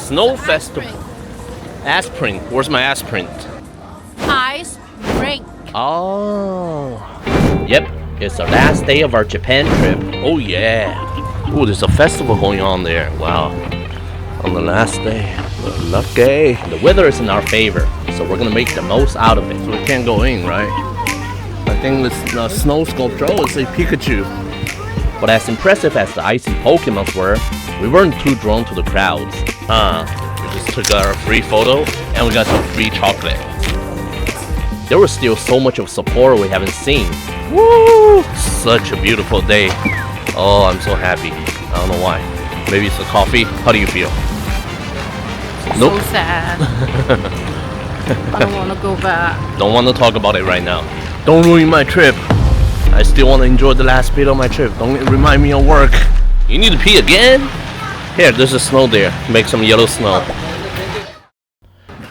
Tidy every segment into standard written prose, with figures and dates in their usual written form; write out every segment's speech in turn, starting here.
Snow Festival. Aspirin. Where's my aspirin? Ice rink. Oh. Yep, it's the last day of our Japan trip. Oh yeah. Oh, there's a festival going on there. Wow. On the last day. Lucky. The weather is in our favor, so we're gonna make the most out of it. So we can't go in, right? I think this snow sculpture, oh, it's a Pikachu. But as impressive as the icy Pokemons were, we weren't too drawn to the crowds. We just took our free photo and we got some free chocolate. There was still so much of Sapporo we haven't seen. Woo! Such a beautiful day. Oh, I'm so happy. I don't know why. Maybe it's the coffee. How do you feel? Nope. So sad. I don't want to go back. Don't want to talk about it right now. Don't ruin my trip. I still want to enjoy the last bit of my trip. Don't remind me of work. You need to pee again? Here, there's a snow there. Make some yellow snow.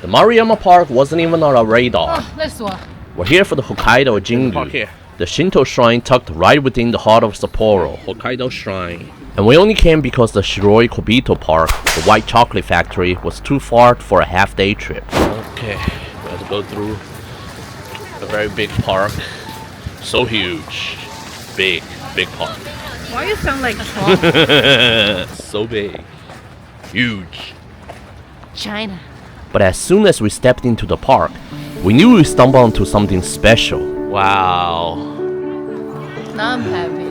The Maruyama Park wasn't even on our radar. This one. We're here for the Hokkaido Jingu, the Shinto shrine tucked right within the heart of Sapporo. Hokkaido Shrine. And we only came because the Shiroi Kobito Park, the white chocolate factory, was too far for a half-day trip. Okay, we have to go through a very big park. So huge. Big park. Why you sound like Trump? So big. Huge. China. But as soon as we stepped into the park, we knew we stumbled onto something special. Wow. Now I'm happy.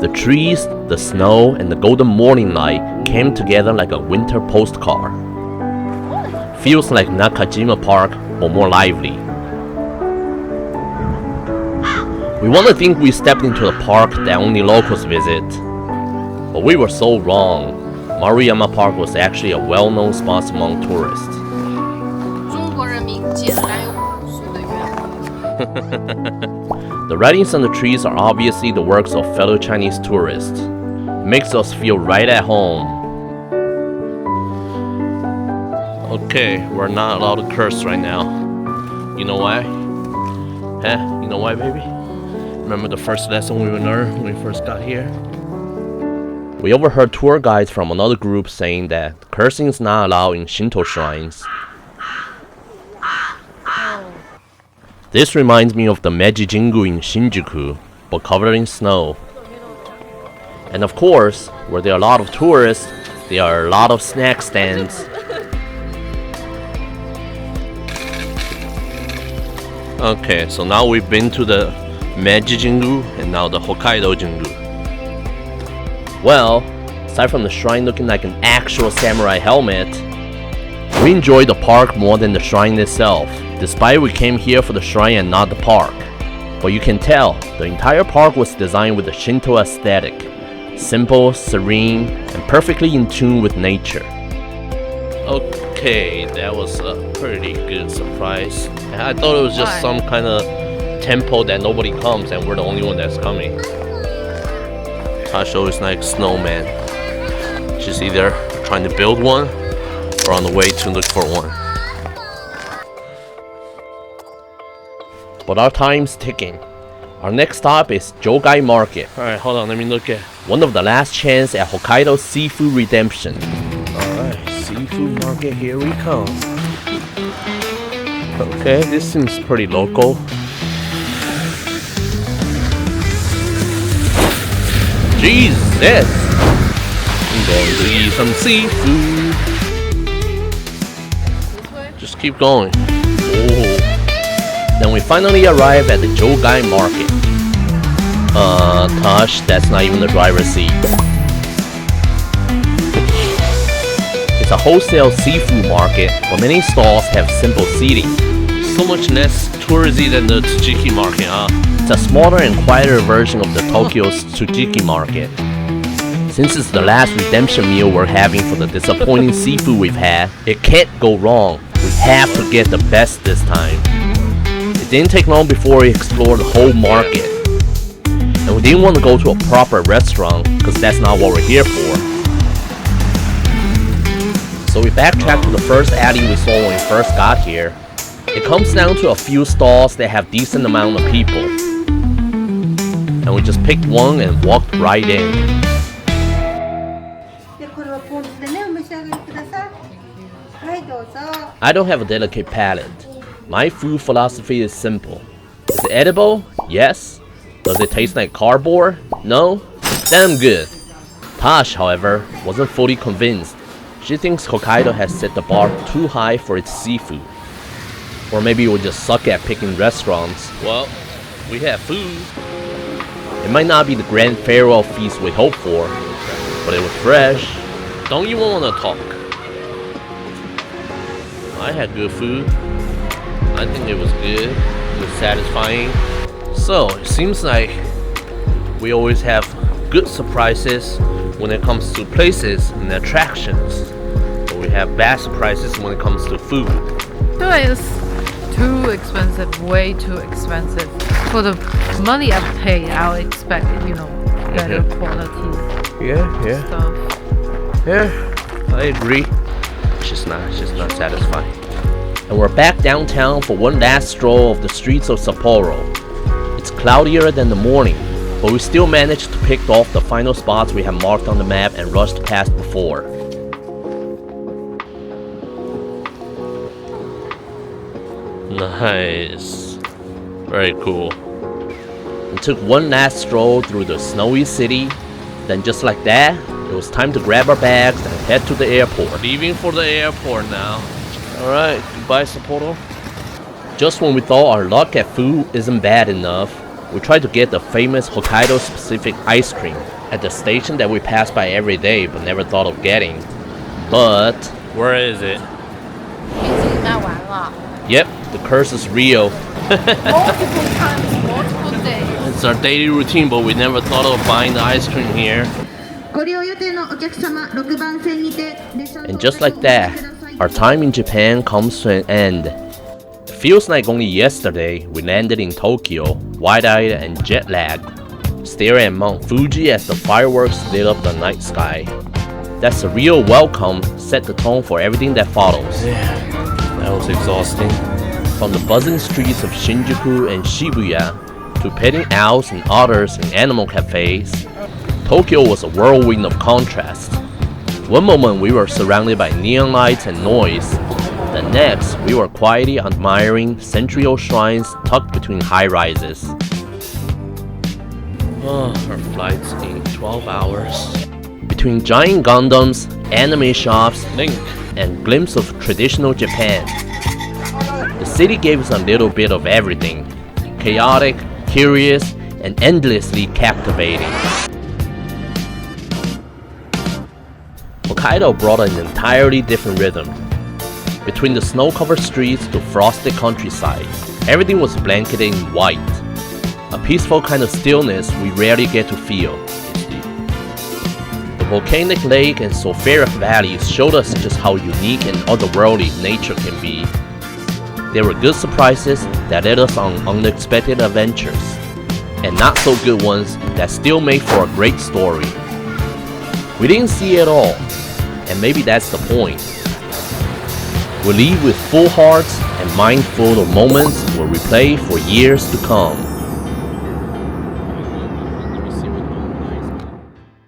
The trees, the snow, and the golden morning light came together like a winter postcard. Feels like Nakajima Park, but more lively. We want to think we stepped into a park that only locals visit. But we were so wrong. Maruyama Park was actually a well-known spot among tourists. 中国人民简单又朴素的愿望。 The writings on the trees are obviously the works of fellow Chinese tourists. It makes us feel right at home. Okay, we're not allowed to curse right now. You know why? Huh? You know why, baby? Remember the first lesson we learned when we first got here? We overheard tour guides from another group saying that cursing is not allowed in Shinto shrines. This reminds me of the Meiji Jingu in Shinjuku, but covered in snow. And of course, where there are a lot of tourists, there are a lot of snack stands. Okay, so now we've been to the Meiji Jingu and now the Hokkaido Jingu. Well, aside from the shrine looking like an actual samurai helmet, we enjoyed the park more than the shrine itself, despite we came here for the shrine and not the park. But you can tell, the entire park was designed with a Shinto aesthetic. Simple, serene, and perfectly in tune with nature. Okay, that was a pretty good surprise. I thought it was just some kind of temple that nobody comes and we're the only one that's coming. Tasho is like snowman. She's either trying to build one or on the way to look for one. But our time's ticking. Our next stop is Jogai Market. Alright, hold on, let me look at one of the last chance at Hokkaido seafood redemption. Alright, seafood market, here we come. Okay, this seems pretty local. Jesus! I'm going to eat some seafood. Just keep going. Oh. Then we finally arrive at the Jogai Market. Tosh, that's not even the driver's seat. It's a wholesale seafood market, but many stalls have simple seating. So much less touristy than the Tsujiki Market, huh? It's a smaller and quieter version of the Tokyo's Tsujiki Market. Since it's the last redemption meal we're having for the disappointing seafood we've had, it can't go wrong. We have to get the best this time. It didn't take long before we explored the whole market. And we didn't want to go to a proper restaurant, because that's not what we're here for. So we backtracked to the first alley we saw when we first got here. It comes down to a few stalls that have decent amount of people. And we just picked one and walked right in. し上がりください。はいどうぞ。 I don't have a delicate palate. My food philosophy is simple. Is it edible? Yes. Does it taste like cardboard? No? Then I'm good. Tosh, however, wasn't fully convinced. She thinks Hokkaido has set the bar too high for its seafood. Or maybe we'll just suck at picking restaurants. Well, we have food. It might not be the grand farewell feast we hoped for, but it was fresh. Don't even want to talk. I had good food. I think it was good. It was satisfying. So, it seems like we always have good surprises when it comes to places and attractions. But we have bad surprises when it comes to food. It's too expensive, way too expensive. For the money I've paid, I'll expect, better quality Yeah. stuff. Yeah, I agree. It's just not satisfying. And we're back downtown for one last stroll of the streets of Sapporo. It's cloudier than the morning, but we still managed to pick off the final spots we had marked on the map and rushed past before. Nice. Very cool. We took one last stroll through the snowy city. Then just like that, it was time to grab our bags and head to the airport. Leaving for the airport now. Alright, goodbye Sapporo. Just when we thought our luck at food isn't bad enough, we tried to get the famous Hokkaido specific ice cream at the station that we pass by every day but never thought of getting. But where is it? 已经卖完了 Yep, the curse is real. multiple times, multiple days. It's our daily routine, but we never thought of buying the ice cream here. ご利用予定のお客様、6番線にて列車の And just like that, our time in Japan comes to an end. It feels like only yesterday we landed in Tokyo, wide-eyed and jet-lagged, staring at Mount Fuji as the fireworks lit up the night sky. That surreal welcome set the tone for everything that follows. That was exhausting. From the buzzing streets of Shinjuku and Shibuya to petting owls and otters in animal cafes, Tokyo was a whirlwind of contrasts. One moment we were surrounded by neon lights and noise. The next, we were quietly admiring century-old shrines tucked between high-rises. Our flight's in 12 hours. Between giant Gundams, anime shops, Link, and glimpse of traditional Japan, the city gave us a little bit of everything. Chaotic, curious, and endlessly captivating. Hokkaido brought an entirely different rhythm. Between the snow-covered streets to frosted countryside, everything was blanketed in white. A peaceful kind of stillness we rarely get to feel. The volcanic lake and sulfuric valleys showed us just how unique and otherworldly nature can be. There were good surprises that led us on unexpected adventures, and not so good ones that still made for a great story. We didn't see it all, and maybe that's the point. We leave with full hearts and mind full of moments we'll replay for years to come.